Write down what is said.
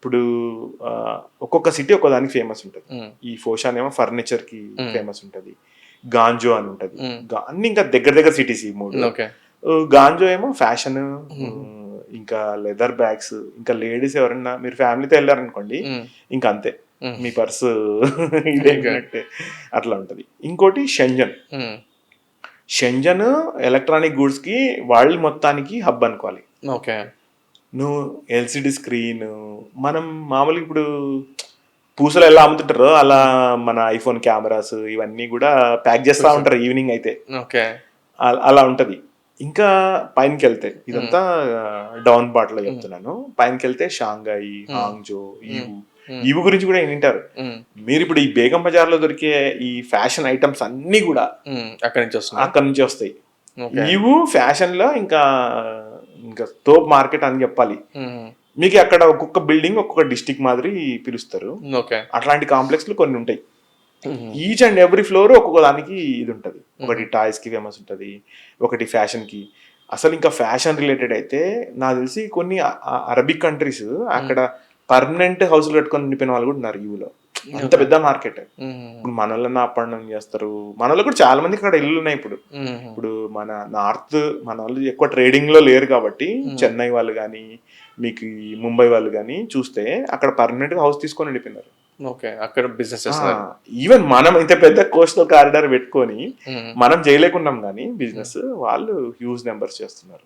ఇప్పుడు ఒక్కొక్క సిటీ ఒక్కో దానికి ఫేమస్ ఉంటుంది. ఉమ్, ఈ ఫోషాన్ ఏమో ఫర్నిచర్ కి ఉమ్, ఫేమస్ ఉంటుంది. గాంజో అని ఉంటుంది. ఉమ్, అన్ని ఇంకా దగ్గర దగ్గర సిటీస్ ఈ మూడు. ఓకే. గాంజో ఏమో ఫ్యాషన్, ఉమ్, ఇంకా లెదర్ బ్యాగ్స్, ఇంకా లేడీస్ ఎవరన్నా మీరు ఫ్యామిలీతో వెళ్ళారనుకోండి ఉమ్, ఇంకా అంతే, ఉమ్, మీ పర్సు ఇదేంటంటే అట్లా ఉంటుంది. ఇంకోటి షెంజన్. ఉమ్, షెంజన్ ఎలక్ట్రానిక్ గూడ్స్ కి వరల్డ్ మొత్తానికి హబ్ అనుకోవాలి. ఓకే. నువ్వు ఎల్సిడి స్క్రీన్, మనం మామూలుగా ఇప్పుడు పూసలు ఎలా అమ్ముతుంటారో అలా మన ఐఫోన్ కెమెరాస్ ఇవన్నీ కూడా ప్యాక్ చేస్తూ ఉంటారు ఈవినింగ్ అయితే. ఓకే. అలా ఉంటది. ఇంకా పైనకి వెళ్తే ఇదంతా డౌన్ పార్ట్ లో చెప్తున్నాను. పైనకి వెళ్తే షాంఘై, హాంగ్జో, ఈవు గురించి కూడా వింటారు ఉమ్, మీరు. ఇప్పుడు ఈ బేగం బజార్ లో దొరికే ఈ ఫ్యాషన్ ఐటమ్స్ అన్ని కూడా ఉమ్, అక్కడి నుంచి వస్తుంది. అక్కడ నుంచి వస్తాయి. ఓకే. ఈవు ఫ్యాషన్ లో ఇంకా ఇంకా తోప్ మార్కెట్ అని చెప్పాలి. ఉమ్, మీకు అక్కడ ఒక్కొక్క బిల్డింగ్ ఒక్కొక్క డిస్టిక్ మాదిరి పిలుస్తారు. ఓకే. అట్లాంటి కాంప్లెక్స్లు కొన్ని ఉంటాయి. ఉమ్, ఈచ్ అండ్ ఎవ్రీ ఫ్లోర్ ఒక్కొక్క దానికి ఇది ఉంటుంది. ఒకటి టాయ్స్ కి ఫేమస్ ఉంటుంది, ఒకటి ఫ్యాషన్ కి. అసలు ఇంకా ఫ్యాషన్ రిలేటెడ్ అయితే నాకు తెలిసి కొన్ని అరబిక్ కంట్రీస్ అక్కడ పర్మనెంట్ హౌస్లు కట్టుకొని ఉండిపోయిన వాళ్ళు కూడా ఉన్నారు యూలో. అంత పెద్ద మార్కెట్. ఉమ్, ఇప్పుడు మనోళ్ళని అప్ అండ్ డౌన్ చేస్తారు. మనలో కూడా చాలా మంది అక్కడ ఇల్లు ఉన్నాయి. ఇప్పుడు ఉమ్, ఇప్పుడు మన నార్త్ మన వాళ్ళు ఎక్కువ ట్రేడింగ్ లో లేరు కాబట్టి చెన్నై వాళ్ళు కానీ మీకు ఈ ముంబై వాళ్ళు కానీ చూస్తే అక్కడ పర్మనెంట్ గా హౌస్ తీసుకొని ఉండిపోయినారు. ఓకే. అక్కడ బిజినెస్ చేస్తున్నారు. ఈవెన్ మనం ఇంత పెద్ద కోస్టల్ కారిడార్ పెట్టుకొని ఉమ్. మనం చేయలేకున్నాం కానీ బిజినెస్, వాళ్ళు హ్యూజ్ నెంబర్స్ చేస్తున్నారు.